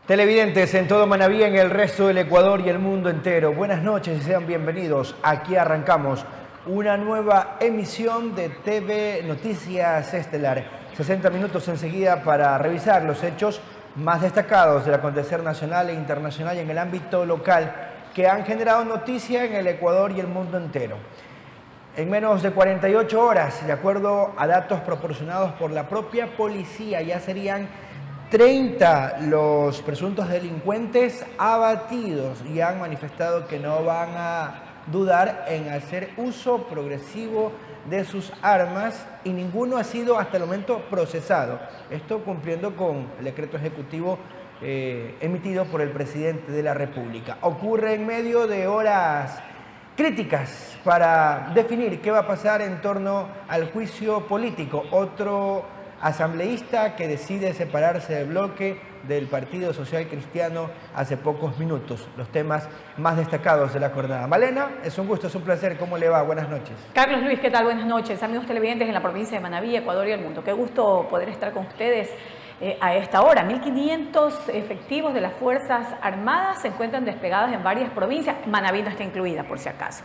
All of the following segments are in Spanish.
Televidentes en todo Manabí, en el resto del Ecuador y el mundo entero, buenas noches y sean bienvenidos. Aquí arrancamos una nueva emisión de TV Noticias Estelar. 60 minutos enseguida para revisar los hechos más destacados del acontecer nacional e internacional y en el ámbito local que han generado noticia en el Ecuador y el mundo entero. En menos de 48 horas, de acuerdo a datos proporcionados por la propia policía, ya serían 30 los presuntos delincuentes abatidos y han manifestado que no van a dudar en hacer uso progresivo de sus armas y ninguno ha sido hasta el momento procesado. Esto cumpliendo con el decreto ejecutivo emitido por el presidente de la República. Ocurre en medio de horas críticas para definir qué va a pasar en torno al juicio político. Otro asambleísta que decide separarse del bloque del Partido Social Cristiano hace pocos minutos. Los temas más destacados de la jornada. Malena, es un gusto, es un placer. ¿Cómo le va? Buenas noches. Carlos Luis, ¿qué tal? Buenas noches. Amigos televidentes en la provincia de Manabí, Ecuador y el mundo. Qué gusto poder estar con ustedes a esta hora. 1.500 efectivos de las Fuerzas Armadas se encuentran desplegados en varias provincias. Manabí no está incluida, por si acaso.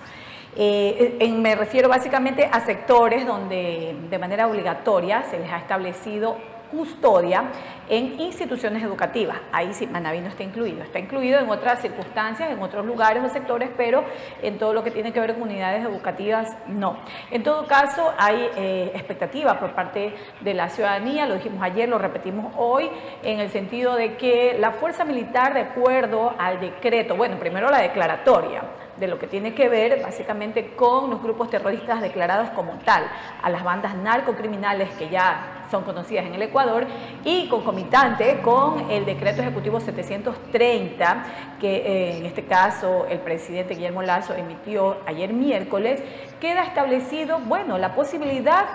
Me refiero básicamente a sectores donde de manera obligatoria se les ha establecido custodia en instituciones educativas. Ahí sí, Manabí no está incluido en otras circunstancias, en otros lugares o sectores, pero en todo lo que tiene que ver con unidades educativas, no. En todo caso, hay expectativa por parte de la ciudadanía, lo dijimos ayer, lo repetimos hoy, en el sentido de que la fuerza militar, de acuerdo al decreto, bueno, primero la declaratoria, de lo que tiene que ver básicamente con los grupos terroristas declarados como tal, a las bandas narcocriminales que ya son conocidas en el Ecuador y concomitante con el decreto ejecutivo 730 que en este caso el presidente Guillermo Lasso emitió ayer miércoles, queda establecido, bueno, la posibilidad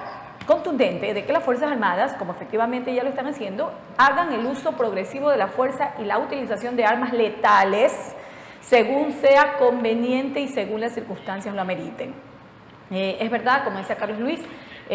contundente de que las Fuerzas Armadas, como efectivamente ya lo están haciendo, hagan el uso progresivo de la fuerza y la utilización de armas letales según sea conveniente y según las circunstancias lo ameriten. Es verdad, como decía Carlos Luis,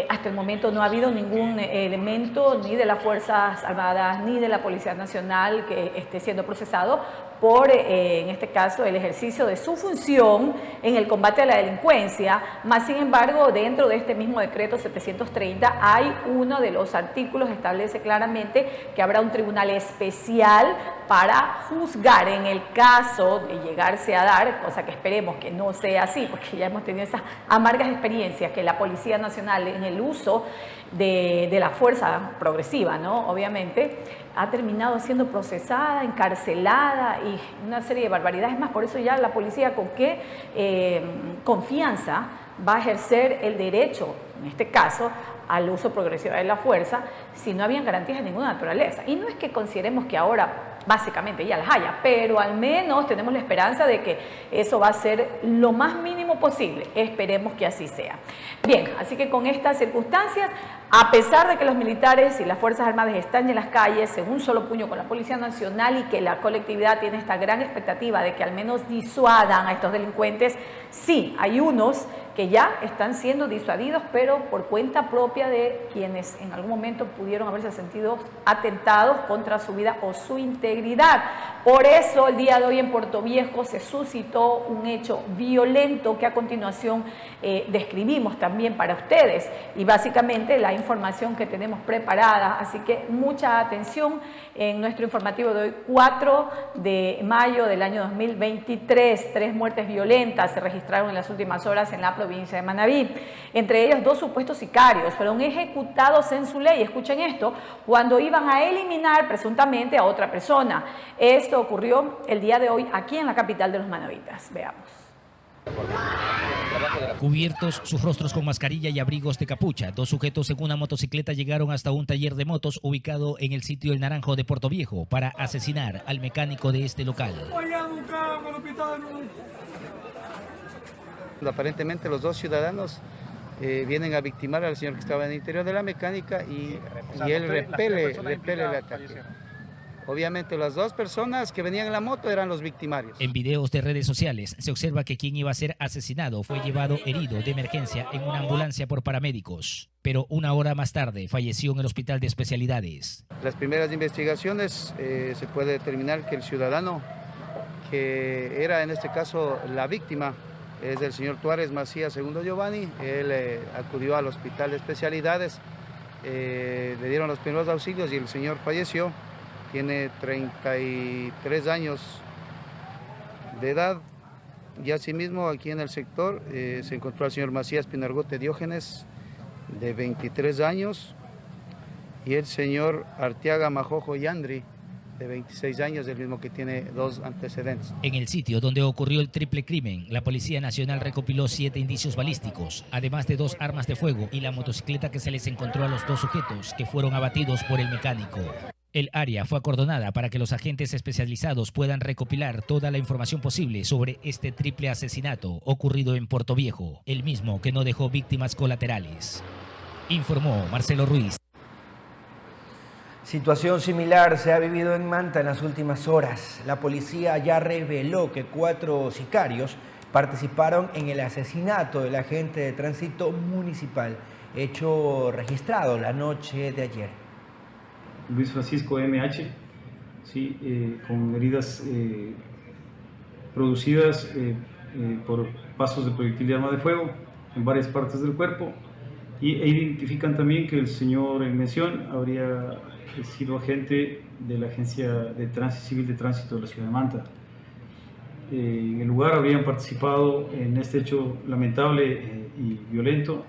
hasta el momento no ha habido ningún elemento ni de las Fuerzas Armadas ni de la Policía Nacional que esté siendo procesado por, en este caso, el ejercicio de su función en el combate a la delincuencia, más sin embargo, dentro de este mismo decreto 730 hay uno de los artículos que establece claramente que habrá un tribunal especial para juzgar en el caso de llegarse a dar, cosa que esperemos que no sea así, porque ya hemos tenido esas amargas experiencias que la Policía Nacional en el uso de la fuerza progresiva, ¿no? Obviamente, ha terminado siendo procesada, encarcelada y una serie de barbaridades más. Por eso ya la policía con qué confianza va a ejercer el derecho, en este caso, al uso progresivo de la fuerza, si no habían garantías de ninguna naturaleza. Y no es que consideremos que ahora básicamente ya las haya, pero al menos tenemos la esperanza de que eso va a ser lo más mínimo posible. Esperemos que así sea. Bien, así que con estas circunstancias, a pesar de que los militares y las Fuerzas Armadas están en las calles en un solo puño con la Policía Nacional y que la colectividad tiene esta gran expectativa de que al menos disuadan a estos delincuentes, sí, hay unos que ya están siendo disuadidos, pero por cuenta propia de quienes en algún momento pudieron haberse sentido atentados contra su vida o su integridad. Por eso el día de hoy en Puerto Viejo se suscitó un hecho violento que a continuación describimos también para ustedes y básicamente la información que tenemos preparada, así que mucha atención en nuestro informativo de hoy, 4 de mayo del año 2023, 3 muertes violentas se registraron en las últimas horas en la provincia de Manabí, entre ellos 2 supuestos sicarios fueron ejecutados en su ley, escuchen esto, cuando iban a eliminar presuntamente a otra persona. Esto ocurrió el día de hoy aquí en la capital de los manabitas. Veamos. Cubiertos sus rostros con mascarilla y abrigos de capucha, 2 sujetos en una motocicleta llegaron hasta un taller de motos ubicado en el sitio El Naranjo de Puerto Viejo para asesinar al mecánico de este local. Aparentemente los 2 ciudadanos vienen a victimar al señor que estaba en el interior de la mecánica y él repele el ataque. Obviamente las dos personas que venían en la moto eran los victimarios. En videos de redes sociales se observa que quien iba a ser asesinado fue llevado herido de emergencia en una ambulancia por paramédicos, pero una hora más tarde falleció en el hospital de especialidades. Las primeras investigaciones se puede determinar que el ciudadano que era en este caso la víctima es el señor Tuárez Macías II Giovanni. Él acudió al hospital de especialidades, le dieron los primeros auxilios y el señor falleció. Tiene 33 años de edad y asimismo aquí en el sector se encontró al señor Macías Pinargote Diógenes de 23 años y el señor Arteaga Majojo Yandri de 26 años, el mismo que tiene 2 antecedentes. En el sitio donde ocurrió el triple crimen, la Policía Nacional recopiló 7 indicios balísticos, además de 2 armas de fuego y la motocicleta que se les encontró a los 2 sujetos que fueron abatidos por el mecánico. El área fue acordonada para que los agentes especializados puedan recopilar toda la información posible sobre este triple asesinato ocurrido en Puerto Viejo, el mismo que no dejó víctimas colaterales. Informó Marcelo Ruiz. Situación similar se ha vivido en Manta en las últimas horas. La policía ya reveló que 4 sicarios participaron en el asesinato del agente de tránsito municipal, hecho registrado la noche de ayer. Luis Francisco MH, sí, con heridas producidas por pasos de proyectil de arma de fuego en varias partes del cuerpo, e identifican también que el señor en mención habría sido agente de la Agencia de Tránsito Civil de Tránsito de la ciudad de Manta. En el lugar habrían participado en este hecho lamentable y violento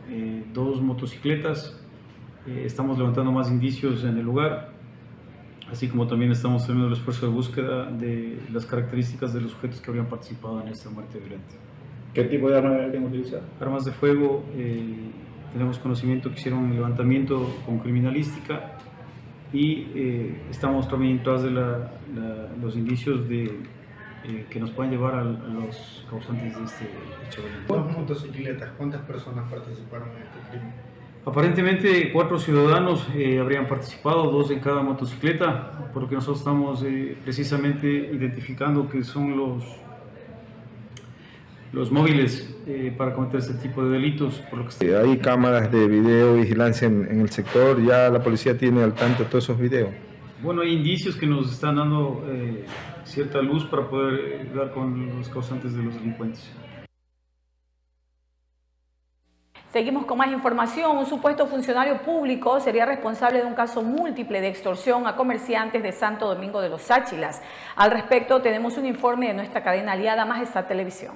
2 motocicletas. Estamos levantando más indicios en el lugar, así como también estamos teniendo el esfuerzo de búsqueda de las características de los sujetos que habrían participado en esta muerte violenta. ¿Qué tipo de armas habían utilizado? Armas de fuego, tenemos conocimiento que hicieron el levantamiento con criminalística y estamos también detrás de los indicios que nos pueden llevar a los causantes de este hecho violento. 2 motocicletas, ¿cuántas personas participaron en este crimen? Aparentemente 4 ciudadanos habrían participado, 2 en cada motocicleta, por lo que nosotros estamos precisamente identificando que son los móviles para cometer este tipo de delitos. Por lo que Hay cámaras de videovigilancia en el sector, ya la policía tiene al tanto todos esos videos. Bueno, hay indicios que nos están dando cierta luz para poder dar con los causantes de los delincuentes. Seguimos con más información. Un supuesto funcionario público sería responsable de un caso múltiple de extorsión a comerciantes de Santo Domingo de los Áchilas. Al respecto, tenemos un informe de nuestra cadena aliada Majestad Televisión.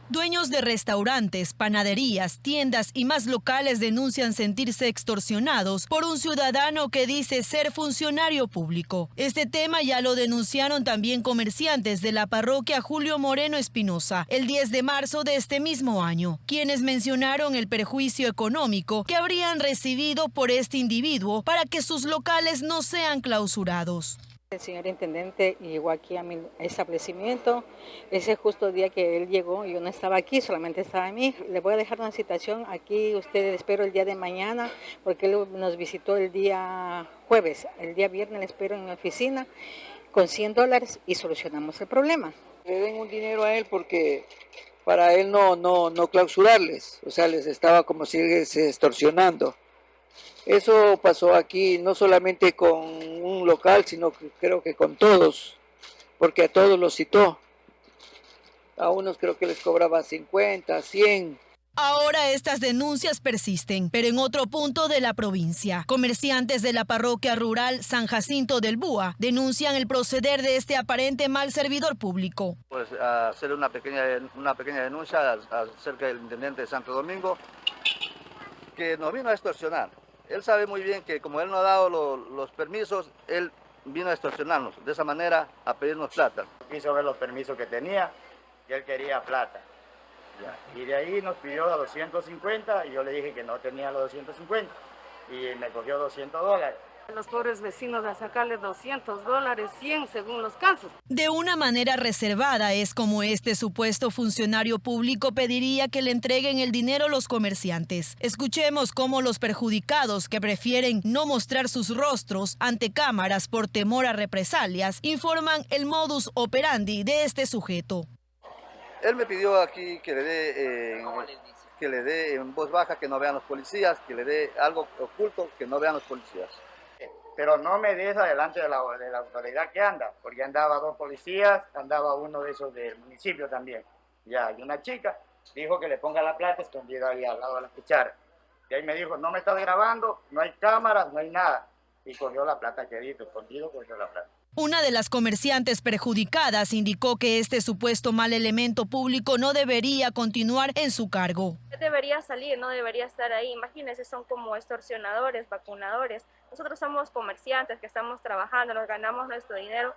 Dueños de restaurantes, panaderías, tiendas y más locales denuncian sentirse extorsionados por un ciudadano que dice ser funcionario público. Este tema ya lo denunciaron también comerciantes de la parroquia Julio Moreno Espinosa el 10 de marzo de este mismo año, quienes mencionaron el perjuicio económico que habrían recibido por este individuo para que sus locales no sean clausurados. El señor intendente llegó aquí a mi establecimiento, ese justo día que él llegó, yo no estaba aquí, solamente estaba a mí. Le voy a dejar una citación aquí, ustedes espero el día de mañana, porque él nos visitó el día jueves, el día viernes le espero en mi oficina con $100 y solucionamos el problema. Le den un dinero a él porque para él no clausurarles, o sea, les estaba como si extorsionando. Eso pasó aquí no solamente con un local, sino que creo que con todos, porque a todos los citó. A unos creo que les cobraba 50, 100. Ahora estas denuncias persisten, pero en otro punto de la provincia. Comerciantes de la parroquia rural San Jacinto del Búa denuncian el proceder de este aparente mal servidor público. Pues hacer una pequeña denuncia acerca del intendente de Santo Domingo, que nos vino a extorsionar. Él sabe muy bien que como él no ha dado los permisos, él vino a extorsionarnos, de esa manera a pedirnos plata. Quiso ver los permisos que tenía y él quería plata. Ya. Y de ahí nos pidió a 250 y yo le dije que no tenía los 250 y me cogió $200. Los pobres vecinos a sacarle $200, 100 según los casos. De una manera reservada es como este supuesto funcionario público pediría que le entreguen el dinero a los comerciantes. Escuchemos cómo los perjudicados que prefieren no mostrar sus rostros ante cámaras por temor a represalias informan el modus operandi de este sujeto. Él me pidió aquí que le dé en voz baja que no vean los policías, que le dé algo oculto que no vean los policías. Pero no me des adelante de la autoridad que anda, porque andaba 2 policías, andaba uno de esos del municipio también. Ya, y una chica dijo que le ponga la plata escondida ahí al lado de la cuchara. Y ahí me dijo, no me estás grabando, no hay cámaras, no hay nada. Y cogió la plata que dijo, escondido cogió la plata. Una de las comerciantes perjudicadas indicó que este supuesto mal elemento público no debería continuar en su cargo. Debería salir, no debería estar ahí. Imagínense, son como extorsionadores, vacunadores. Nosotros somos comerciantes que estamos trabajando, nos ganamos nuestro dinero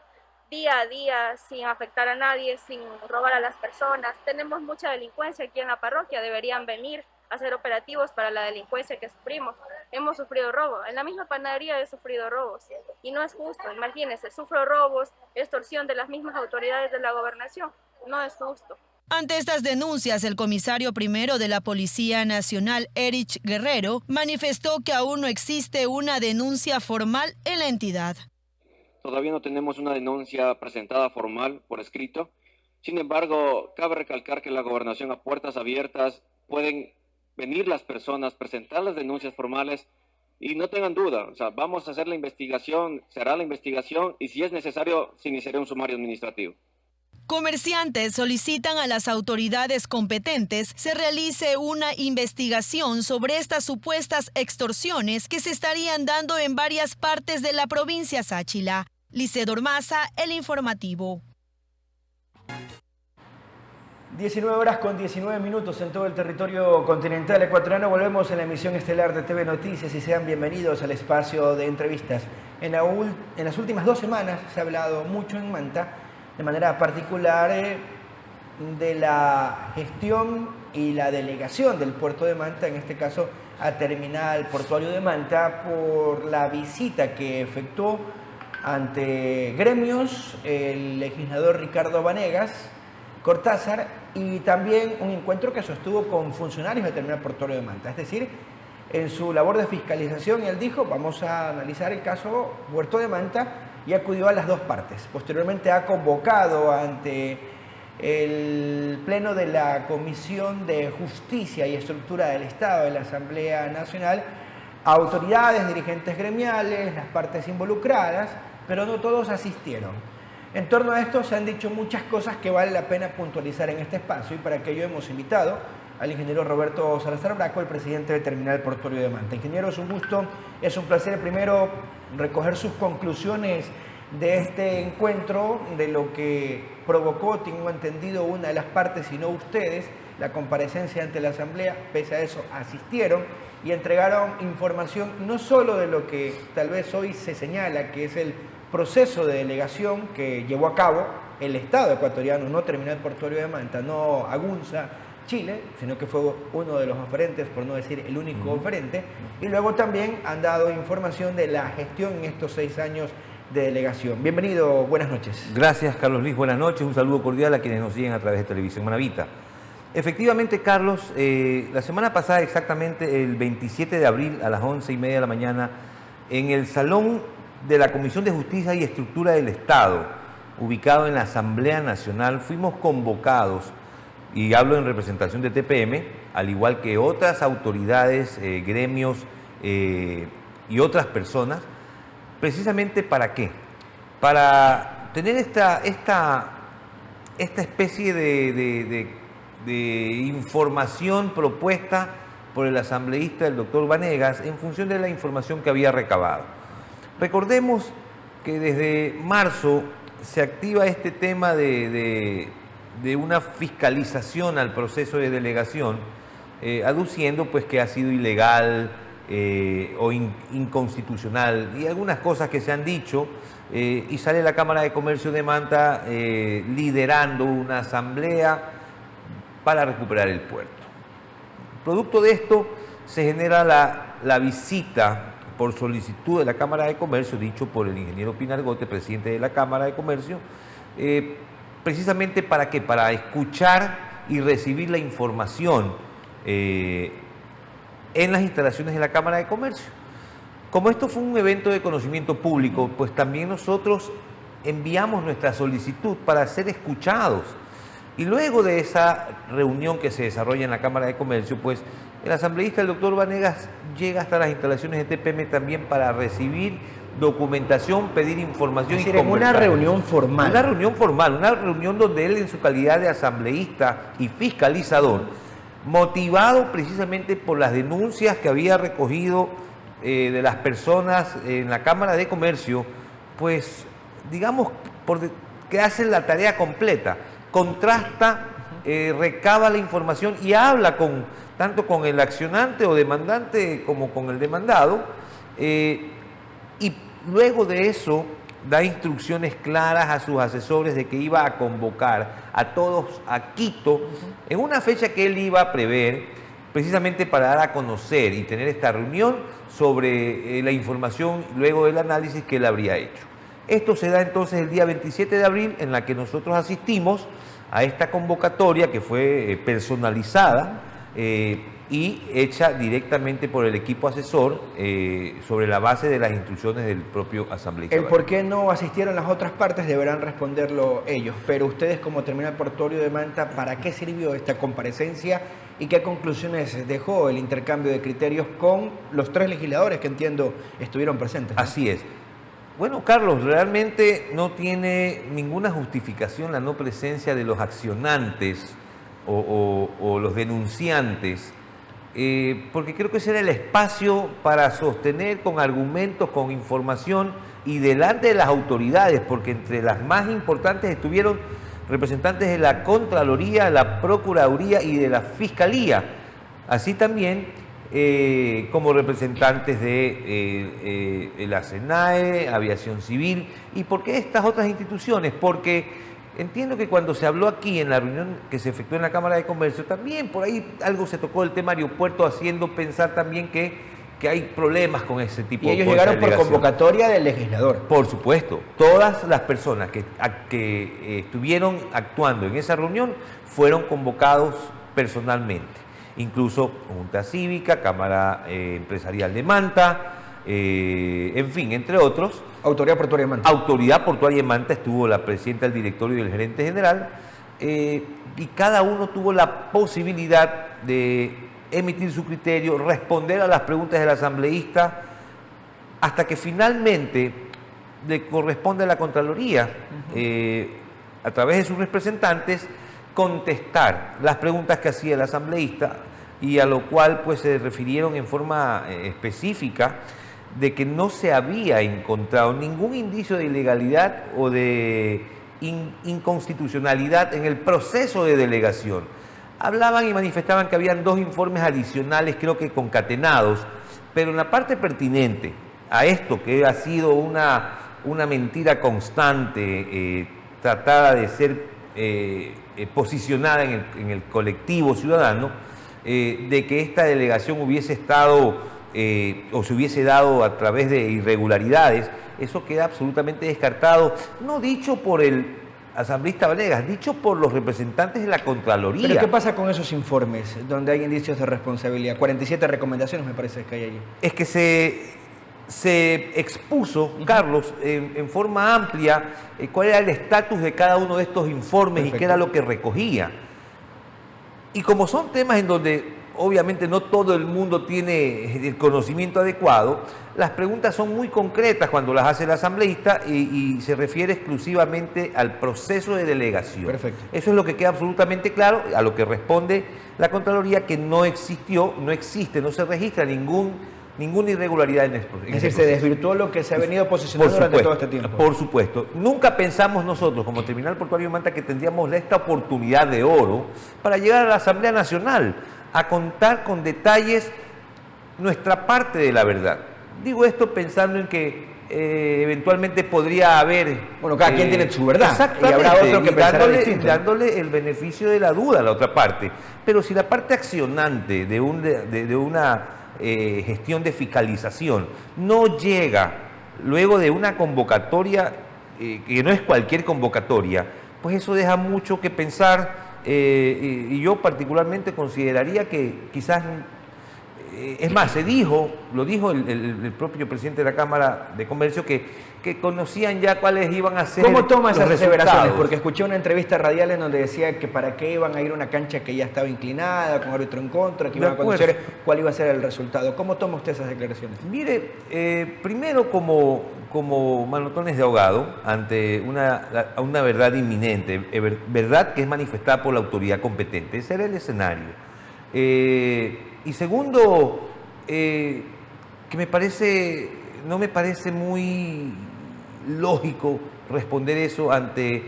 día a día sin afectar a nadie, sin robar a las personas. Tenemos mucha delincuencia aquí en la parroquia, deberían venir a hacer operativos para la delincuencia que sufrimos. Hemos sufrido robo, en la misma panadería he sufrido robos y no es justo. Imagínense, sufro robos, extorsión de las mismas autoridades de la gobernación, no es justo. Ante estas denuncias, el comisario primero de la Policía Nacional, Erich Guerrero, manifestó que aún no existe una denuncia formal en la entidad. Todavía no tenemos una denuncia presentada formal por escrito. Sin embargo, cabe recalcar que la gobernación a puertas abiertas pueden venir las personas, presentar las denuncias formales y no tengan duda, vamos a hacer la investigación, se hará la investigación y si es necesario se iniciará un sumario administrativo. Comerciantes solicitan a las autoridades competentes se realice una investigación sobre estas supuestas extorsiones que se estarían dando en varias partes de la provincia Sáchila. Licedor Maza, El Informativo. 19 horas con 19 minutos en todo el territorio continental ecuatoriano. Volvemos en la emisión estelar de TV Noticias y sean bienvenidos al espacio de entrevistas. En las últimas 2 semanas se ha hablado mucho en Manta, de manera particular de la gestión y la delegación del puerto de Manta, en este caso a Terminal Portuario de Manta, por la visita que efectuó ante gremios el legislador Ricardo Vanegas Cortázar y también un encuentro que sostuvo con funcionarios de Terminal Portuario de Manta. Es decir, en su labor de fiscalización él dijo, vamos a analizar el caso Puerto de Manta, y acudió a las 2 partes. Posteriormente ha convocado ante el Pleno de la Comisión de Justicia y Estructura del Estado de la Asamblea Nacional a autoridades, dirigentes gremiales, las partes involucradas, pero no todos asistieron. En torno a esto se han dicho muchas cosas que vale la pena puntualizar en este espacio y para ello hemos invitado al ingeniero Roberto Salazar Braco, el presidente de Terminal Portuario de Manta. Ingeniero, es un gusto, es un placer primero recoger sus conclusiones de este encuentro, de lo que provocó, tengo entendido, una de las partes y no ustedes, la comparecencia ante la Asamblea. Pese a eso asistieron y entregaron información no solo de lo que tal vez hoy se señala que es el proceso de delegación que llevó a cabo el Estado ecuatoriano, no Terminal Portuario de Manta, no Agunza, Chile, sino que fue uno de los oferentes, por no decir el único oferente, y luego también han dado información de la gestión en estos 6 años de delegación. Bienvenido, buenas noches. Gracias, Carlos Luis, buenas noches, un saludo cordial a quienes nos siguen a través de Televisión Manavita. Efectivamente, Carlos, la semana pasada, exactamente el 27 de abril a las 11:30 de la mañana, en el Salón de la Comisión de Justicia y Estructura del Estado, ubicado en la Asamblea Nacional, fuimos convocados, y hablo en representación de TPM, al igual que otras autoridades, gremios y otras personas, precisamente ¿para qué? Para tener esta especie de información propuesta por el asambleísta, el doctor Vanegas, en función de la información que había recabado. Recordemos que desde marzo se activa este tema de una fiscalización al proceso de delegación, aduciendo pues que ha sido ilegal o inconstitucional y algunas cosas que se han dicho, y sale la Cámara de Comercio de Manta liderando una asamblea para recuperar el puerto. Producto de esto se genera la visita por solicitud de la Cámara de Comercio, dicho por el ingeniero Pinargote, presidente de la Cámara de Comercio, precisamente ¿para qué? Para escuchar y recibir la información en las instalaciones de la Cámara de Comercio. Como esto fue un evento de conocimiento público, pues también nosotros enviamos nuestra solicitud para ser escuchados. Y luego de esa reunión que se desarrolla en la Cámara de Comercio, pues el asambleísta, el doctor Vanegas, llega hasta las instalaciones de TPM también para recibir documentación, pedir información. Es decir, en una reunión formal. Una reunión formal, una reunión donde él, en su calidad de asambleísta y fiscalizador, motivado precisamente por las denuncias que había recogido de las personas en la Cámara de Comercio, pues digamos que hacen la tarea completa, contrasta, recaba la información y habla tanto con el accionante o demandante como con el demandado, y luego de eso da instrucciones claras a sus asesores de que iba a convocar a todos a Quito en una fecha que él iba a prever, precisamente para dar a conocer y tener esta reunión sobre la información luego del análisis que él habría hecho. Esto se da entonces el día 27 de abril, en la que nosotros asistimos a esta convocatoria que fue personalizada y hecha directamente por el equipo asesor sobre la base de las instrucciones del propio asambleísta. El por qué no asistieron las otras partes deberán responderlo ellos, pero ustedes como terminal portuario de Manta, ¿para qué sirvió esta comparecencia y qué conclusiones dejó el intercambio de criterios con los 3 legisladores que entiendo estuvieron presentes, ¿no? Así es. Bueno, Carlos, realmente no tiene ninguna justificación la no presencia de los accionantes o los denunciantes, porque creo que ese era el espacio para sostener con argumentos, con información y delante de las autoridades, porque entre las más importantes estuvieron representantes de la Contraloría, la Procuraduría y de la Fiscalía, así también como representantes de la SENAE, Aviación Civil. ¿Y por qué estas otras instituciones? Porque entiendo que cuando se habló aquí en la reunión que se efectuó en la Cámara de Comercio, también por ahí algo se tocó el tema aeropuerto, haciendo pensar también que hay problemas con ese tipo de cosas. Y ellos llegaron por convocatoria del legislador. Por supuesto, todas las personas que estuvieron actuando en esa reunión fueron convocados personalmente. Incluso Junta Cívica, Cámara Empresarial de Manta, en fin, entre otros. Autoridad Portuaria de Manta. Autoridad Portuaria de Manta, estuvo la presidenta del directorio y el gerente general, y cada uno tuvo la posibilidad de emitir su criterio, responder a las preguntas del asambleísta, hasta que finalmente le corresponde a la Contraloría, a través de sus representantes, contestar las preguntas que hacía el asambleísta, y a lo cual pues se refirieron en forma específica de que no se había encontrado ningún indicio de ilegalidad o de inconstitucionalidad en el proceso de delegación. Hablaban y manifestaban que habían 2 informes adicionales, creo que concatenados, pero en la parte pertinente a esto, que ha sido una mentira constante, tratada de ser posicionada en el colectivo ciudadano, de que esta delegación hubiese estado o se hubiese dado a través de irregularidades, eso queda absolutamente descartado, no dicho por el asambleísta Vanegas, dicho por los representantes de la Contraloría. ¿Pero qué pasa con esos informes donde hay indicios de responsabilidad? 47 recomendaciones me parece que hay allí. Es que se expuso, Carlos, en forma amplia cuál era el estatus de cada uno de estos informes. Perfecto. Y qué era lo que recogía. Y como son temas en donde obviamente no todo el mundo tiene el conocimiento adecuado, las preguntas son muy concretas cuando las hace el asambleísta y se refiere exclusivamente al proceso de delegación. Perfecto. Eso es lo que queda absolutamente claro, a lo que responde la Contraloría, que no existió, no existe, no se registra ninguna irregularidad en esto. Es decir, se desvirtuó lo que se ha venido posicionando durante todo este tiempo. Por supuesto. Nunca pensamos nosotros, como Terminal Portuario de Manta, que tendríamos esta oportunidad de oro para llegar a la Asamblea Nacional a contar con detalles nuestra parte de la verdad. Digo esto pensando en que eventualmente podría haber... Bueno, cada quien tiene su verdad. Exactamente. Y habrá otro que pensará distinto. Dándole el beneficio de la duda a la otra parte. Pero si la parte accionante de una gestión de fiscalización no llega luego de una convocatoria, que no es cualquier convocatoria, pues eso deja mucho que pensar, y yo particularmente consideraría que quizás, es más, lo dijo el propio presidente de la Cámara de Comercio, que conocían ya cuáles iban a ser ¿Cómo toma esas aseveraciones? resultados. Porque escuché una entrevista radial en donde decía que para qué iban a ir a una cancha que ya estaba inclinada, con árbitro en contra, que iban a conocer cuál iba a ser el resultado. ¿Cómo toma usted esas declaraciones? Mire, primero como manotones de ahogado ante una verdad inminente, verdad que es manifestada por la autoridad competente. Ese era el escenario. Y segundo, que no me parece muy lógico responder eso ante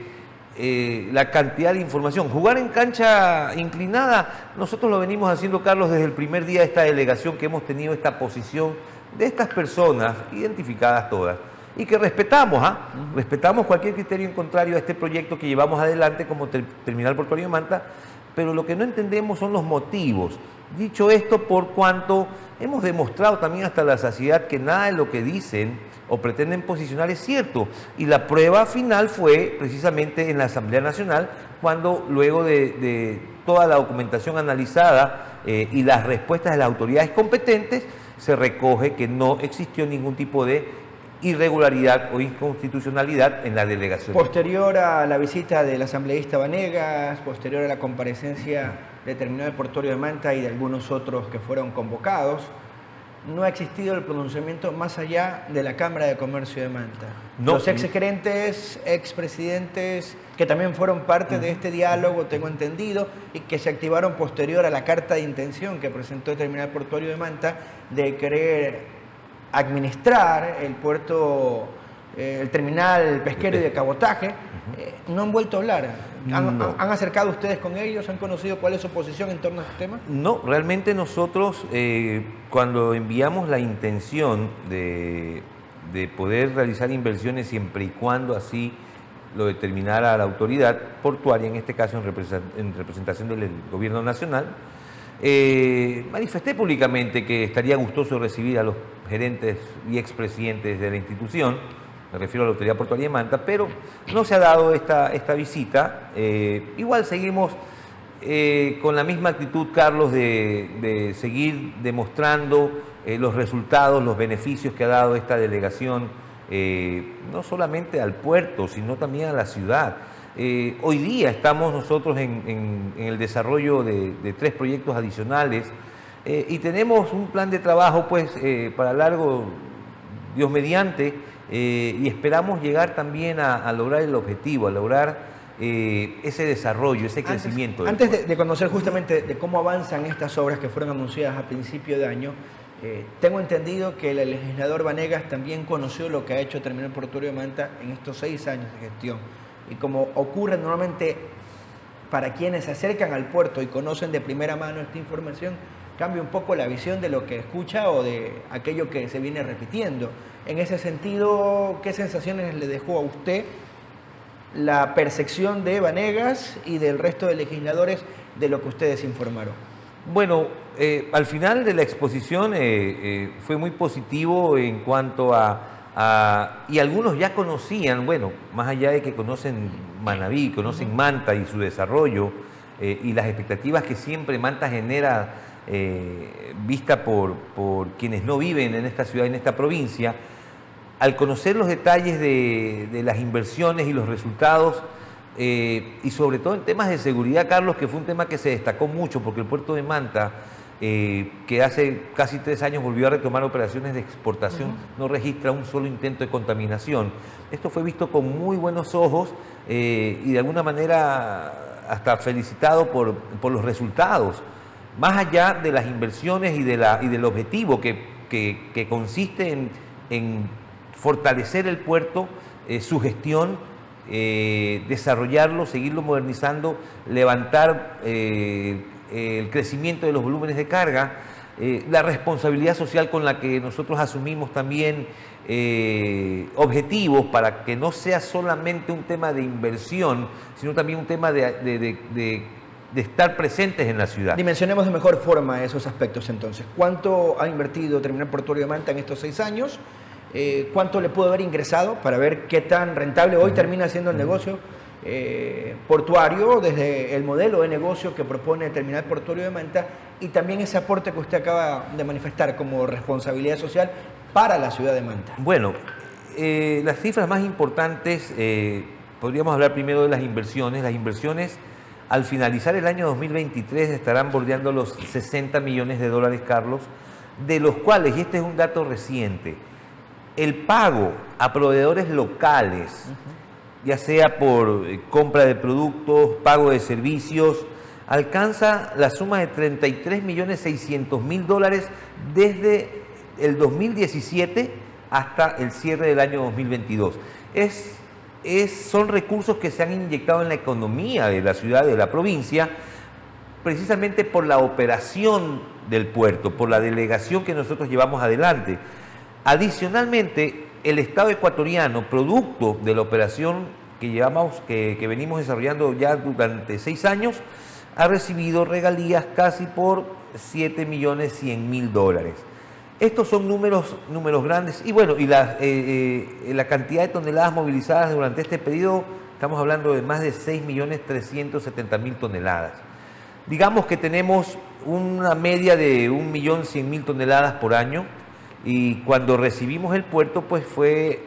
la cantidad de información. Jugar en cancha inclinada, nosotros lo venimos haciendo, Carlos, desde el primer día de esta delegación, que hemos tenido esta posición de estas personas, identificadas todas, y que respetamos, respetamos cualquier criterio en contrario a este proyecto que llevamos adelante como Terminal Portuario de Manta, pero lo que no entendemos son los motivos. Dicho esto, por cuanto hemos demostrado también hasta la saciedad que nada de lo que dicen o pretenden posicionar es cierto. Y la prueba final fue precisamente en la Asamblea Nacional, cuando luego de toda la documentación analizada y las respuestas de las autoridades competentes, se recoge que no existió ningún tipo de irregularidad o inconstitucionalidad en la delegación. Posterior a la visita del asambleísta Vanegas, posterior a la comparecencia del Terminal Portuario de Manta y de algunos otros que fueron convocados, no ha existido el pronunciamiento más allá de la Cámara de Comercio de Manta. No. Los exgerentes, expresidentes, que también fueron parte de este diálogo, tengo entendido, y que se activaron posterior a la carta de intención que presentó el Terminal Portuario de Manta de querer administrar el puerto, el terminal pesquero y de cabotaje, no han vuelto a hablar. ¿Han acercado ustedes con ellos? ¿Han conocido cuál es su posición en torno a este tema? No, realmente nosotros cuando enviamos la intención de poder realizar inversiones siempre y cuando así lo determinara la autoridad portuaria, en este caso en representación del Gobierno Nacional, manifesté públicamente que estaría gustoso recibir a los gerentes y expresidentes de la institución, me refiero a la Autoridad Portuaria de Manta, pero no se ha dado esta visita. Igual seguimos con la misma actitud, Carlos, de seguir demostrando los resultados, los beneficios que ha dado esta delegación, no solamente al puerto, sino también a la ciudad. Hoy día estamos nosotros en el desarrollo de 3 proyectos adicionales y tenemos un plan de trabajo pues para largo, Dios mediante, y esperamos llegar también a lograr el objetivo, a lograr ese desarrollo, ese crecimiento. Antes de conocer justamente de cómo avanzan estas obras que fueron anunciadas a principio de año, tengo entendido que el legislador Vanegas también conoció lo que ha hecho Terminal Portuario de Manta en estos 6 años de gestión. Y como ocurre normalmente para quienes se acercan al puerto y conocen de primera mano esta información, cambia un poco la visión de lo que escucha o de aquello que se viene repitiendo. En ese sentido, ¿qué sensaciones le dejó a usted la percepción de Vanegas y del resto de legisladores de lo que ustedes informaron? Bueno, al final de la exposición fue muy positivo en cuanto y algunos ya conocían, bueno, más allá de que conocen Manabí, conocen Manta y su desarrollo y las expectativas que siempre Manta genera vista por quienes no viven en esta ciudad, en esta provincia. Al conocer los detalles de las inversiones y los resultados, y sobre todo en temas de seguridad, Carlos, que fue un tema que se destacó mucho porque el puerto de Manta, que hace casi 3 años volvió a retomar operaciones de exportación, no registra un solo intento de contaminación. Esto fue visto con muy buenos ojos y de alguna manera hasta felicitado por los resultados, más allá de las inversiones y del objetivo que consiste en fortalecer el puerto, su gestión, desarrollarlo, seguirlo modernizando, levantar el crecimiento de los volúmenes de carga, la responsabilidad social con la que nosotros asumimos también objetivos para que no sea solamente un tema de inversión, sino también un tema de de estar presentes en la ciudad. Dimensionemos de mejor forma esos aspectos entonces. ¿Cuánto ha invertido Terminal Portuario de Manta en estos 6 años? ¿Cuánto le pudo haber ingresado para ver qué tan rentable hoy termina siendo el negocio portuario desde el modelo de negocio que propone Terminal Portuario de Manta y también ese aporte que usted acaba de manifestar como responsabilidad social para la ciudad de Manta? Bueno, las cifras más importantes, podríamos hablar primero de las inversiones. Las inversiones al finalizar el año 2023 estarán bordeando los 60 millones de dólares, Carlos, de los cuales, y este es un dato reciente, el pago a proveedores locales, ya sea por compra de productos, pago de servicios, alcanza la suma de 33.600.000 dólares desde el 2017 hasta el cierre del año 2022. Son recursos que se han inyectado en la economía de la ciudad, de la provincia, precisamente por la operación del puerto, por la delegación que nosotros llevamos adelante. Adicionalmente, el Estado ecuatoriano, producto de la operación que venimos desarrollando ya durante 6 años, ha recibido regalías casi por 7.100.000 dólares. Estos son números grandes y bueno, y la cantidad de toneladas movilizadas durante este periodo, estamos hablando de más de 6.370.000 toneladas. Digamos que tenemos una media de 1.100.000 toneladas por año y cuando recibimos el puerto pues fue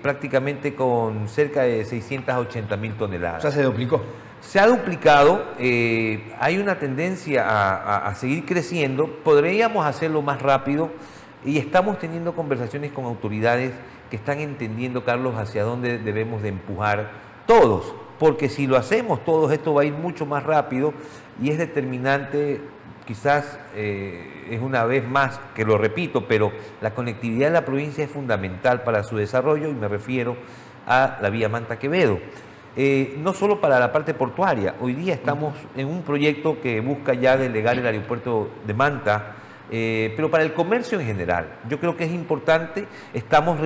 prácticamente con cerca de 680.000 toneladas. O sea, se duplicó. Se ha duplicado, hay una tendencia a seguir creciendo, podríamos hacerlo más rápido y estamos teniendo conversaciones con autoridades que están entendiendo, Carlos, hacia dónde debemos de empujar todos, porque si lo hacemos todos esto va a ir mucho más rápido y es determinante, quizás es una vez más que lo repito, pero la conectividad de la provincia es fundamental para su desarrollo y me refiero a la vía Manta-Quevedo. No solo para la parte portuaria, hoy día estamos en un proyecto que busca ya delegar el aeropuerto de Manta, pero para el comercio en general. Yo creo que es importante, estamos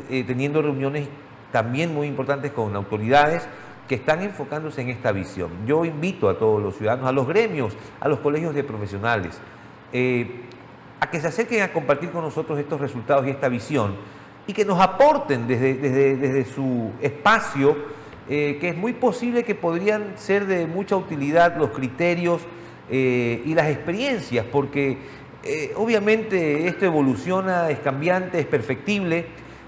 teniendo reuniones también muy importantes con autoridades que están enfocándose en esta visión. Yo invito a todos los ciudadanos, a los gremios, a los colegios de profesionales, a que se acerquen a compartir con nosotros estos resultados y esta visión y que nos aporten desde su espacio, que es muy posible que podrían ser de mucha utilidad los criterios y las experiencias, porque obviamente esto evoluciona, es cambiante, es perfectible.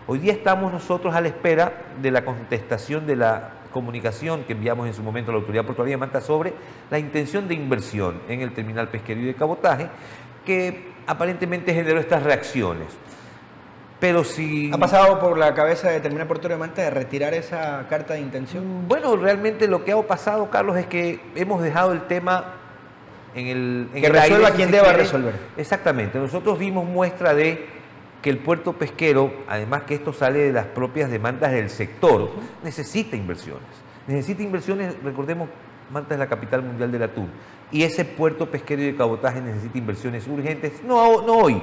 Hoy día estamos nosotros a la espera de la contestación de la comunicación que enviamos en su momento a la Autoridad Portuaria de Manta sobre la intención de inversión en el terminal pesquero y de cabotaje, que aparentemente generó estas reacciones. Pero si... ¿Ha pasado por la cabeza de Terminal Portuario de Manta de retirar esa carta de intención? Bueno, realmente lo que ha pasado, Carlos, es que hemos dejado el tema en el que resuelva quien deba resolver. Exactamente. Nosotros dimos muestra de que el puerto pesquero, además que esto sale de las propias demandas del sector, necesita inversiones. Necesita inversiones, recordemos, Manta es la capital mundial del atún, y ese puerto pesquero y de cabotaje necesita inversiones urgentes, no hoy,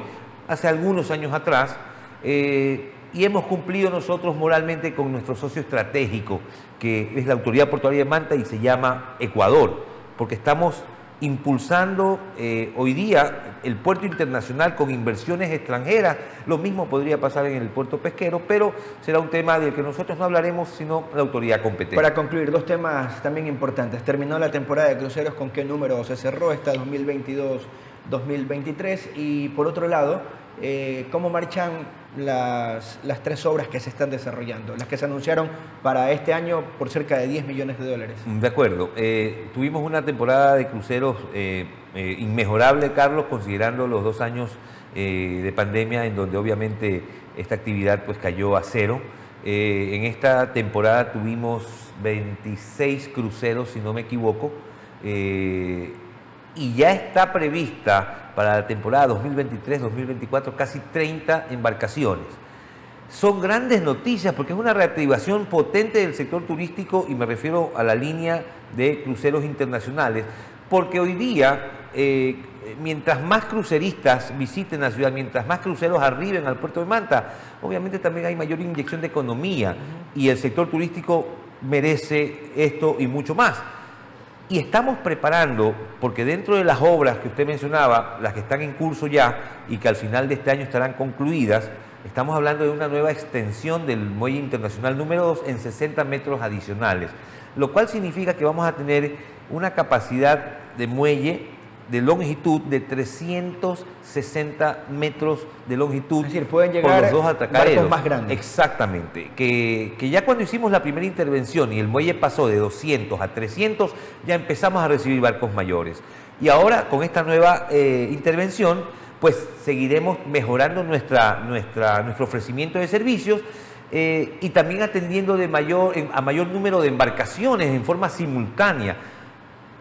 hace algunos años atrás, y hemos cumplido nosotros moralmente con nuestro socio estratégico, que es la Autoridad Portuaria de Manta y se llama Ecuador, porque estamos impulsando hoy día el puerto internacional con inversiones extranjeras. Lo mismo podría pasar en el puerto pesquero, pero será un tema del que nosotros no hablaremos, sino la autoridad competente. Para concluir, 2 temas también importantes. ¿Terminó la temporada de cruceros? ¿Con qué número se cerró esta 2022-2023? Y por otro lado, ¿cómo marchan las 3 obras que se están desarrollando, las que se anunciaron para este año por cerca de 10 millones de dólares? De acuerdo. Tuvimos una temporada de cruceros inmejorable, Carlos, considerando los 2 años de pandemia en donde obviamente esta actividad pues cayó a cero. En esta temporada tuvimos 26 cruceros, si no me equivoco, y ya está prevista para la temporada 2023-2024 casi 30 embarcaciones. Son grandes noticias porque es una reactivación potente del sector turístico y me refiero a la línea de cruceros internacionales, porque hoy día, mientras más cruceristas visiten la ciudad, mientras más cruceros arriben al puerto de Manta, obviamente también hay mayor inyección de economía y el sector turístico merece esto y mucho más. Y estamos preparando, porque dentro de las obras que usted mencionaba, las que están en curso ya y que al final de este año estarán concluidas, estamos hablando de una nueva extensión del muelle internacional número 2 en 60 metros adicionales, lo cual significa que vamos a tener una capacidad de muelle de longitud de 360 metros de longitud. Es decir, pueden llegar por los dos atracaderos barcos más grandes. Exactamente, que ya cuando hicimos la primera intervención y el muelle pasó de 200 a 300, ya empezamos a recibir barcos mayores. Y ahora con esta nueva intervención, pues seguiremos mejorando nuestro ofrecimiento de servicios y también atendiendo a mayor número de embarcaciones en forma simultánea.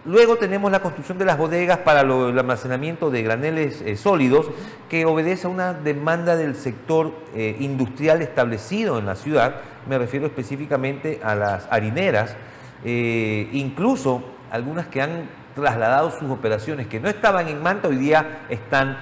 Luego tenemos la construcción de las bodegas para el almacenamiento de graneles sólidos, que obedece a una demanda del sector industrial establecido en la ciudad. Me refiero específicamente a las harineras, incluso algunas que han trasladado sus operaciones que no estaban en Manta, hoy día están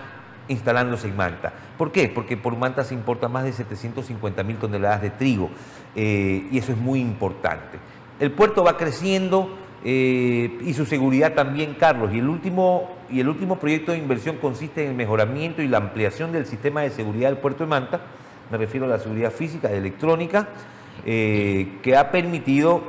instalándose en Manta. ¿Por qué? Porque por Manta se importa más de 750.000 toneladas de trigo y eso es muy importante. El puerto va creciendo y su seguridad también, Carlos. Y el último proyecto de inversión consiste en el mejoramiento y la ampliación del sistema de seguridad del puerto de Manta. Me refiero a la seguridad física y electrónica, que ha permitido,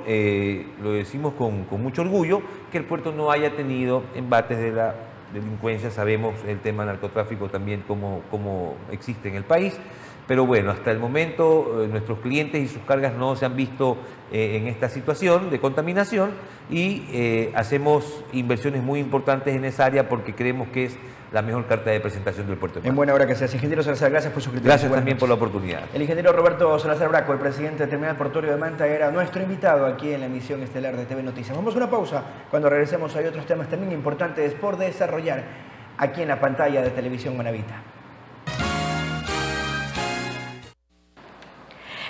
lo decimos con mucho orgullo, que el puerto no haya tenido embates de la delincuencia. Sabemos el tema del narcotráfico también como existe en el país. Pero bueno, hasta el momento nuestros clientes y sus cargas no se han visto en esta situación de contaminación y hacemos inversiones muy importantes en esa área porque creemos que es la mejor carta de presentación del puerto de Manta. En buena hora que seas. Ingeniero Salazar, gracias por su criterio. Gracias también por la oportunidad. El ingeniero Roberto Salazar Braco, el presidente del Terminal Portuario de Manta, era nuestro invitado aquí en la emisión estelar de TV Noticias. Vamos a una pausa. Cuando regresemos hay otros temas también importantes por desarrollar aquí en la pantalla de Televisión Manavita.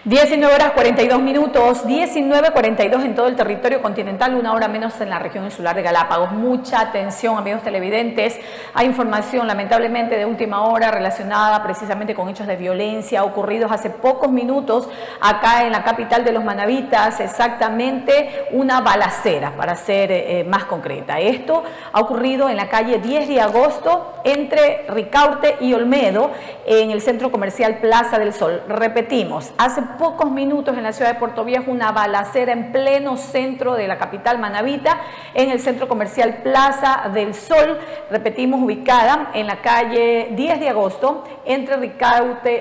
19:42, 19:42 en todo el territorio continental, 1 hora menos en la región insular de Galápagos. Mucha atención, amigos televidentes. Hay información lamentablemente de última hora relacionada precisamente con hechos de violencia ocurridos hace pocos minutos acá en la capital de los Manavitas, exactamente una balacera, para ser más concreta. Esto ha ocurrido en la calle 10 de agosto entre Ricaurte y Olmedo, en el centro comercial Plaza del Sol. Repetimos, hace pocos minutos en la ciudad de Puerto Viejo, una balacera en pleno centro de la capital manavita, en el centro comercial Plaza del Sol, repetimos, ubicada en la calle 10 de agosto, entre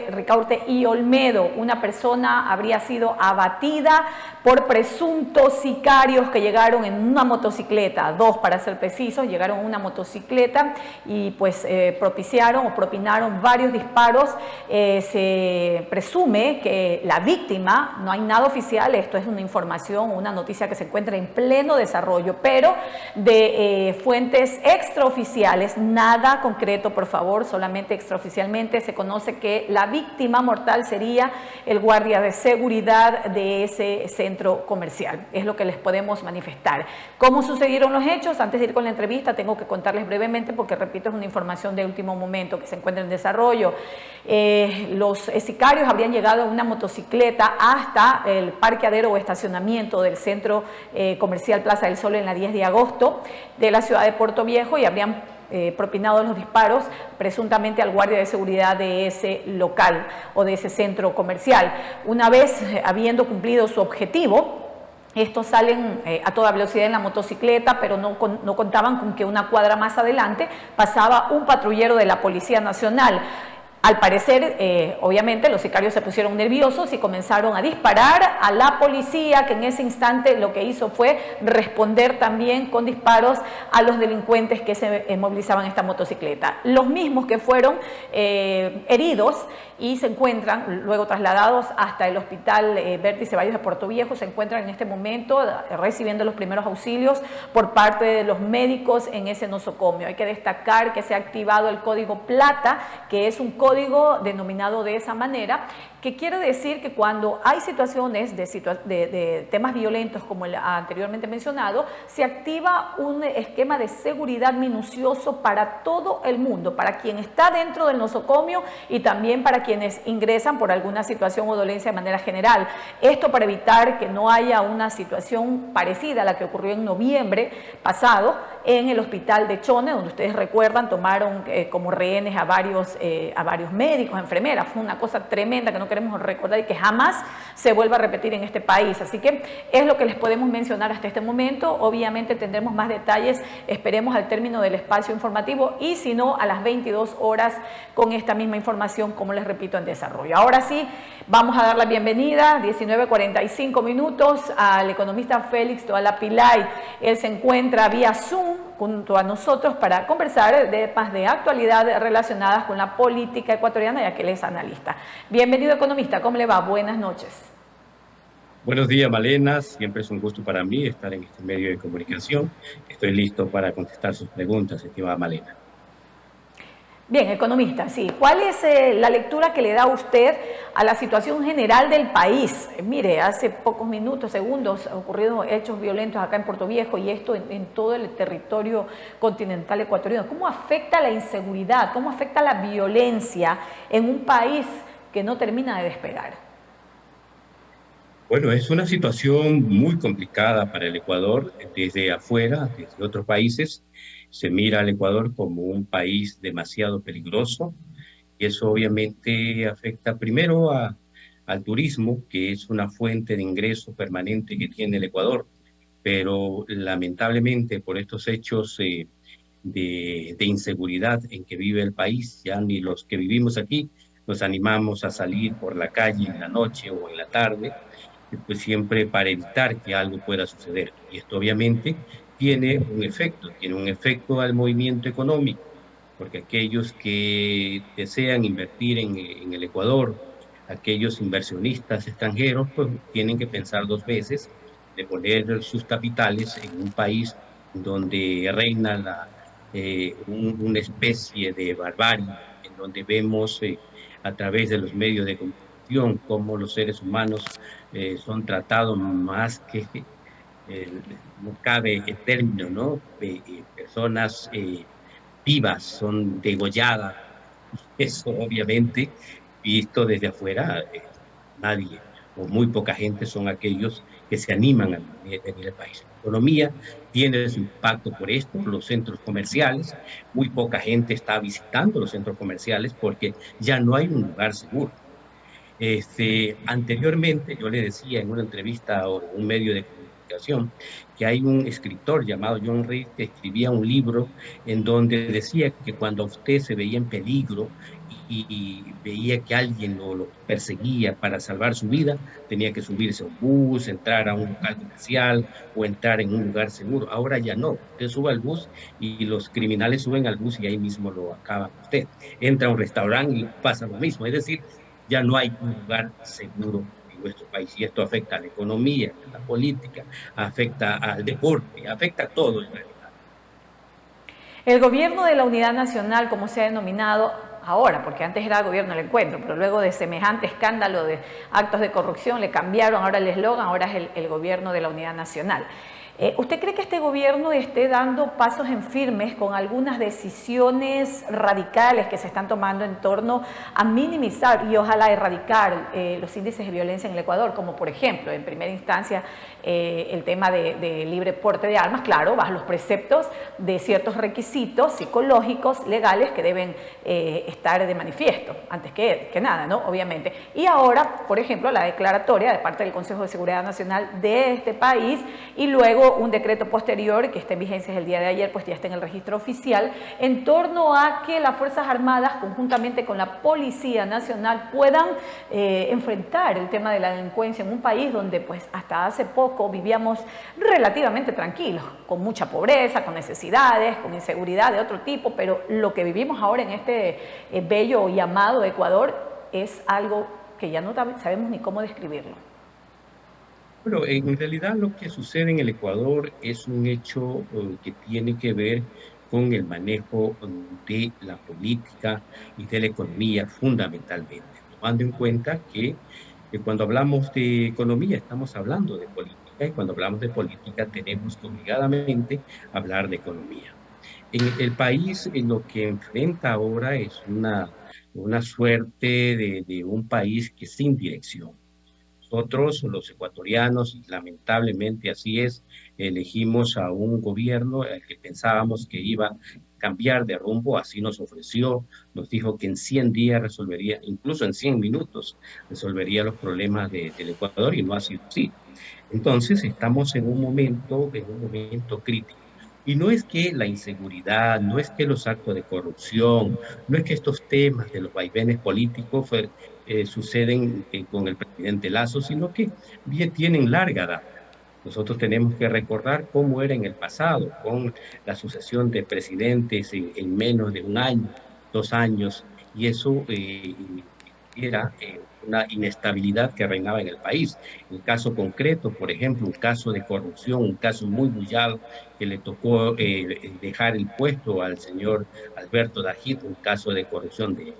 Ricaurte y Olmedo. Una persona habría sido abatida por presuntos sicarios que llegaron en una motocicleta, 2 para ser precisos, llegaron en una motocicleta y pues propinaron varios disparos. Se presume que la víctima, no hay nada oficial, esto es una información, una noticia que se encuentra en pleno desarrollo, pero de fuentes extraoficiales, nada concreto, por favor, solamente extraoficialmente se conoce que la víctima mortal sería el guardia de seguridad de ese centro comercial. Es lo que les podemos manifestar. ¿Cómo sucedieron los hechos? Antes de ir con la entrevista, tengo que contarles brevemente, porque repito, es una información de último momento que se encuentra en desarrollo. Los sicarios habrían llegado en una motocicleta hasta el parqueadero o estacionamiento del centro comercial Plaza del Sol en la 10 de agosto de la ciudad de Puerto Viejo y habrían propinado los disparos presuntamente al guardia de seguridad de ese local o de ese centro comercial. Una vez habiendo cumplido su objetivo, estos salen a toda velocidad en la motocicleta, pero no contaban con que una cuadra más adelante pasaba un patrullero de la Policía Nacional. Al parecer, obviamente, los sicarios se pusieron nerviosos y comenzaron a disparar a la policía, que en ese instante lo que hizo fue responder también con disparos a los delincuentes que se movilizaban en esta motocicleta. Los mismos que fueron heridos y se encuentran luego trasladados hasta el hospital Berti Ceballos de Puerto Viejo, se encuentran en este momento recibiendo los primeros auxilios por parte de los médicos en ese nosocomio. Hay que destacar que se ha activado el código Plata, que es un código código denominado de esa manera, que quiere decir que cuando hay situaciones de temas violentos como el anteriormente mencionado, se activa un esquema de seguridad minucioso para todo el mundo, para quien está dentro del nosocomio y también para quienes ingresan por alguna situación o dolencia de manera general. Esto para evitar que no haya una situación parecida a la que ocurrió en noviembre pasado en el hospital de Chone, donde ustedes recuerdan tomaron como rehenes a varios médicos, enfermeras. Fue una cosa tremenda que no queremos recordar y que jamás se vuelva a repetir en este país. Así que es lo que les podemos mencionar hasta este momento. Obviamente tendremos más detalles, esperemos al término del espacio informativo y si no a las 22 horas con esta misma información, como les repito, en desarrollo. Ahora sí, vamos a dar la bienvenida, 19:45 minutos, al economista Félix Toala Pillay. Él se encuentra vía Zoom junto a nosotros para conversar de temas de actualidad relacionadas con la política ecuatoriana, ya que él es analista. Bienvenido, economista, ¿cómo le va? Buenas noches. Buenos días, Malena. Siempre es un gusto para mí estar en este medio de comunicación. Estoy listo para contestar sus preguntas, estimada Malena. Bien, economista, sí. ¿Cuál es la lectura que le da usted a la situación general del país? Mire, hace pocos minutos, segundos, han ocurrido hechos violentos acá en Puerto Viejo y esto en todo el territorio continental ecuatoriano. ¿Cómo afecta la inseguridad? ¿Cómo afecta la violencia en un país que no termina de despegar? Bueno, es una situación muy complicada para el Ecuador. Desde afuera, desde otros países, se mira al Ecuador como un país demasiado peligroso y eso obviamente afecta primero al turismo, que es una fuente de ingreso permanente que tiene el Ecuador, pero lamentablemente por estos hechos de inseguridad en que vive el país, ya ni los que vivimos aquí nos animamos a salir por la calle en la noche o en la tarde, pues siempre para evitar que algo pueda suceder. Y esto obviamente tiene un efecto al movimiento económico, porque aquellos que desean invertir en el Ecuador, aquellos inversionistas extranjeros, pues tienen que pensar dos veces de poner sus capitales en un país donde reina una especie de barbarie, en donde vemos a través de los medios de comunicación cómo los seres humanos son tratados más que... no cabe el término, ¿no? Personas vivas son degolladas. Eso obviamente, visto desde afuera, nadie o muy poca gente son aquellos que se animan a venir al país. La economía tiene su impacto por esto, los centros comerciales, muy poca gente está visitando los centros comerciales porque ya no hay un lugar seguro. Anteriormente yo le decía en una entrevista a un medio de comunicación que hay un escritor llamado John Reed que escribía un libro en donde decía que cuando usted se veía en peligro y veía que alguien lo perseguía para salvar su vida, tenía que subirse a un bus, entrar a un local comercial o entrar en un lugar seguro. Ahora ya no, usted sube al bus y los criminales suben al bus y ahí mismo lo acaban usted. Entra a un restaurante y pasa lo mismo, es decir, ya no hay un lugar seguro en nuestro país y esto afecta a la economía, a la política, afecta al deporte, afecta a todo en realidad. El gobierno de la Unidad Nacional, como se ha denominado ahora, porque antes era el gobierno del encuentro, pero luego de semejante escándalo de actos de corrupción le cambiaron ahora el eslogan, ahora es el gobierno de la Unidad Nacional. ¿Usted cree que este gobierno esté dando pasos en firmes con algunas decisiones radicales que se están tomando en torno a minimizar y ojalá erradicar los índices de violencia en el Ecuador? Como por ejemplo, en primera instancia, el tema de libre porte de armas, claro, bajo los preceptos de ciertos requisitos psicológicos, legales que deben estar de manifiesto, antes que nada, ¿no? Obviamente. Y ahora, por ejemplo, la declaratoria de parte del Consejo de Seguridad Nacional de este país y luego un decreto posterior que está en vigencia el día de ayer, pues ya está en el registro oficial, en torno a que las Fuerzas Armadas, conjuntamente con la Policía Nacional, puedan enfrentar el tema de la delincuencia en un país donde pues hasta hace poco vivíamos relativamente tranquilos, con mucha pobreza, con necesidades, con inseguridad de otro tipo, pero lo que vivimos ahora en este bello y amado Ecuador es algo que ya no sabemos ni cómo describirlo. Bueno, en realidad lo que sucede en el Ecuador es un hecho que tiene que ver con el manejo de la política y de la economía fundamentalmente, tomando en cuenta que cuando hablamos de economía estamos hablando de política y cuando hablamos de política tenemos que obligadamente hablar de economía. En el país lo que enfrenta ahora es una suerte de un país que sin dirección. Nosotros, los ecuatorianos, y lamentablemente así es, elegimos a un gobierno al que pensábamos que iba a cambiar de rumbo, así nos ofreció, nos dijo que en 100 días resolvería, incluso en 100 minutos, resolvería los problemas del Ecuador y no ha sido así. Entonces, estamos en un momento crítico. Y no es que la inseguridad, no es que los actos de corrupción, no es que estos temas de los vaivenes políticos suceden con el presidente Lasso, sino que bien tienen larga data. Nosotros tenemos que recordar cómo era en el pasado, con la sucesión de presidentes en menos de un año, 2 años, y eso era una inestabilidad que reinaba en el país. El caso concreto, por ejemplo, un caso de corrupción, un caso muy bullado que le tocó dejar el puesto al señor Alberto Dajit, un caso de corrupción de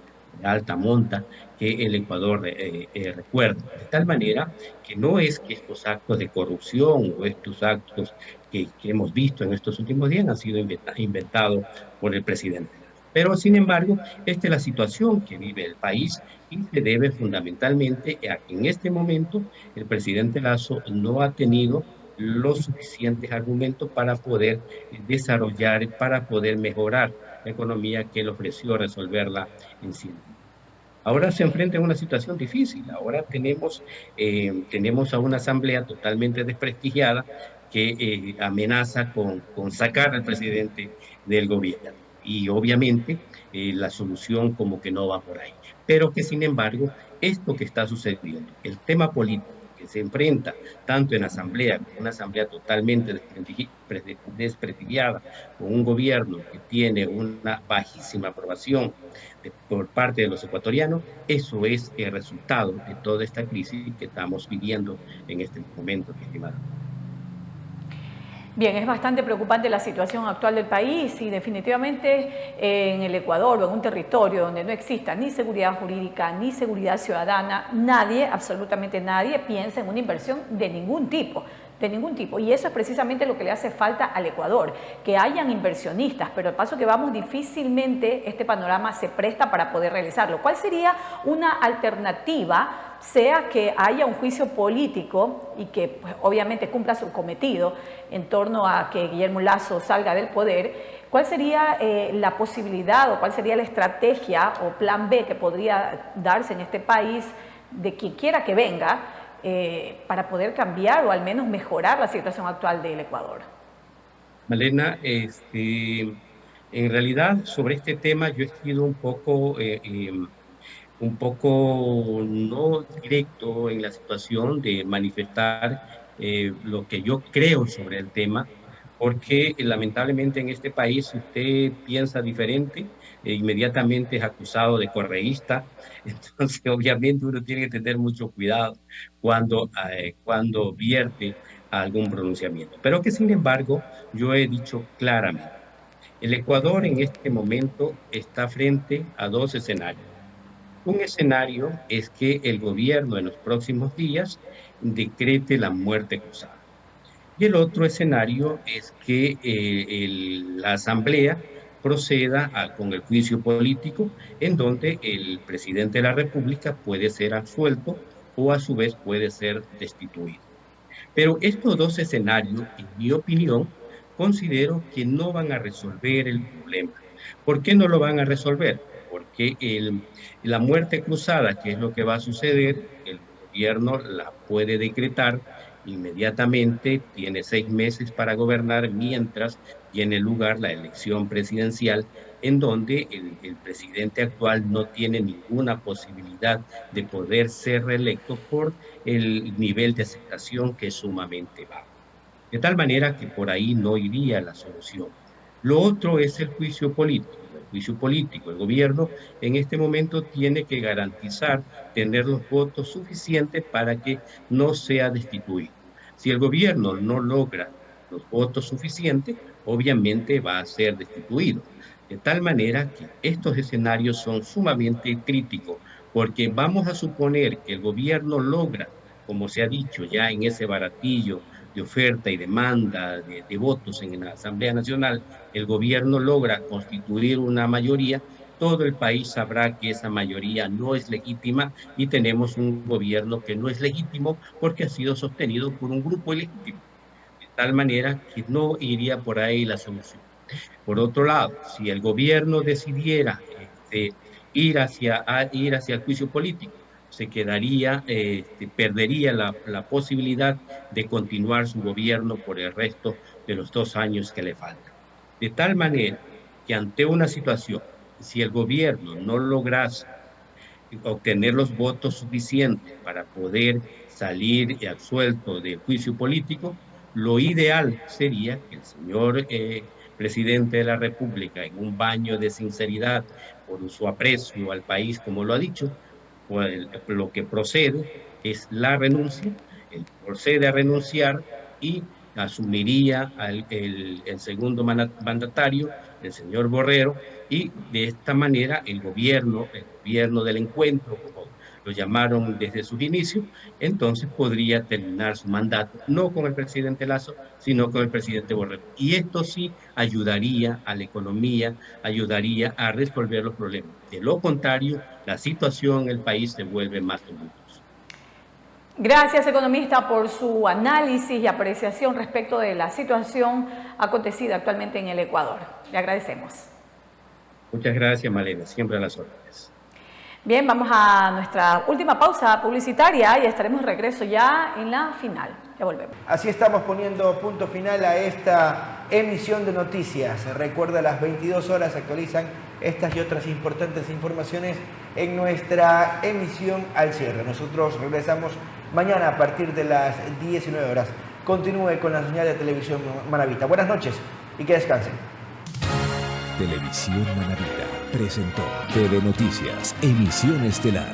alta monta que el Ecuador recuerda. De tal manera que no es que estos actos de corrupción o estos actos que hemos visto en estos últimos días han sido inventados por el presidente. Pero, sin embargo, esta es la situación que vive el país y se debe fundamentalmente a que en este momento el presidente Lasso no ha tenido los suficientes argumentos para poder desarrollar, para poder mejorar la economía que él ofreció resolverla en sí. Ahora se enfrenta a una situación difícil. Ahora tenemos a una asamblea totalmente desprestigiada que amenaza con sacar al presidente del gobierno. Y obviamente la solución como que no va por ahí. Pero que sin embargo, esto que está sucediendo, el tema político que se enfrenta tanto en asamblea, una asamblea totalmente desprestigiada, con un gobierno que tiene una bajísima aprobación por parte de los ecuatorianos, eso es el resultado de toda esta crisis que estamos viviendo en este momento, mi estimada. Bien, es bastante preocupante la situación actual del país y definitivamente en el Ecuador o en un territorio donde no exista ni seguridad jurídica ni seguridad ciudadana, nadie, absolutamente nadie, piensa en una inversión de ningún tipo. Y eso es precisamente lo que le hace falta al Ecuador, que hayan inversionistas, pero al paso que vamos difícilmente este panorama se presta para poder realizarlo. ¿Cuál sería una alternativa, sea que haya un juicio político y que pues, obviamente cumpla su cometido en torno a que Guillermo Lasso salga del poder? ¿Cuál sería la posibilidad o cuál sería la estrategia o plan B que podría darse en este país de quien quiera que venga para poder cambiar o al menos mejorar la situación actual del Ecuador? Malena, en realidad sobre este tema yo he sido un poco no directo en la situación de manifestar lo que yo creo sobre el tema, porque lamentablemente en este país si usted piensa diferente, inmediatamente es acusado de correísta. Entonces obviamente uno tiene que tener mucho cuidado cuando vierte algún pronunciamiento. Pero que sin embargo yo he dicho claramente, el Ecuador en este momento está frente a 2 escenarios. Un escenario es que el gobierno en los próximos días decrete la muerte cruzada. Y el otro escenario es que la Asamblea proceda con el juicio político, en donde el presidente de la República puede ser absuelto o a su vez puede ser destituido. Pero estos 2 escenarios, en mi opinión, considero que no van a resolver el problema. ¿Por qué no lo van a resolver? Porque la muerte cruzada, que es lo que va a suceder, el gobierno la puede decretar inmediatamente, tiene 6 meses para gobernar mientras tiene lugar la elección presidencial, en donde el presidente actual no tiene ninguna posibilidad de poder ser reelecto por el nivel de aceptación que es sumamente bajo. De tal manera que por ahí no iría la solución. Lo otro es el juicio político. El gobierno en este momento tiene que garantizar tener los votos suficientes para que no sea destituido. Si el gobierno no logra los votos suficientes, obviamente va a ser destituido. De tal manera que estos escenarios son sumamente críticos, porque vamos a suponer que el gobierno logra, como se ha dicho ya en ese baratillo de oferta y demanda de votos en la Asamblea Nacional, el gobierno logra constituir una mayoría, todo el país sabrá que esa mayoría no es legítima y tenemos un gobierno que no es legítimo porque ha sido sostenido por un grupo ilegítimo. De tal manera que no iría por ahí la solución. Por otro lado, si el gobierno decidiera ir hacia el juicio político, se quedaría, perdería la posibilidad de continuar su gobierno por el resto de los 2 años que le faltan. De tal manera que ante una situación, si el gobierno no lograse obtener los votos suficientes para poder salir absuelto del juicio político, lo ideal sería que el señor presidente de la República, en un baño de sinceridad por su aprecio al país, como lo ha dicho, pues lo que procede es la renuncia, él procede a renunciar y asumiría el segundo mandatario, el señor Borrero, y de esta manera el gobierno del encuentro, como lo llamaron desde sus inicios, entonces podría terminar su mandato, no con el presidente Lasso, sino con el presidente Borrero. Y esto sí ayudaría a la economía, ayudaría a resolver los problemas. De lo contrario, la situación en el país se vuelve más tumultuosa. Gracias, economista, por su análisis y apreciación respecto de la situación acontecida actualmente en el Ecuador. Le agradecemos. Muchas gracias, Malena. Siempre a las órdenes. Bien, vamos a nuestra última pausa publicitaria y estaremos de regreso ya en la final. Ya volvemos. Así estamos poniendo punto final a esta emisión de noticias. Recuerda, a las 22 horas se actualizan estas y otras importantes informaciones en nuestra emisión al cierre. Nosotros regresamos mañana a partir de las 19 horas. Continúe con la señal de televisión Manavita. Buenas noches y que descansen. Televisión Manavita presentó TV Noticias, emisión estelar.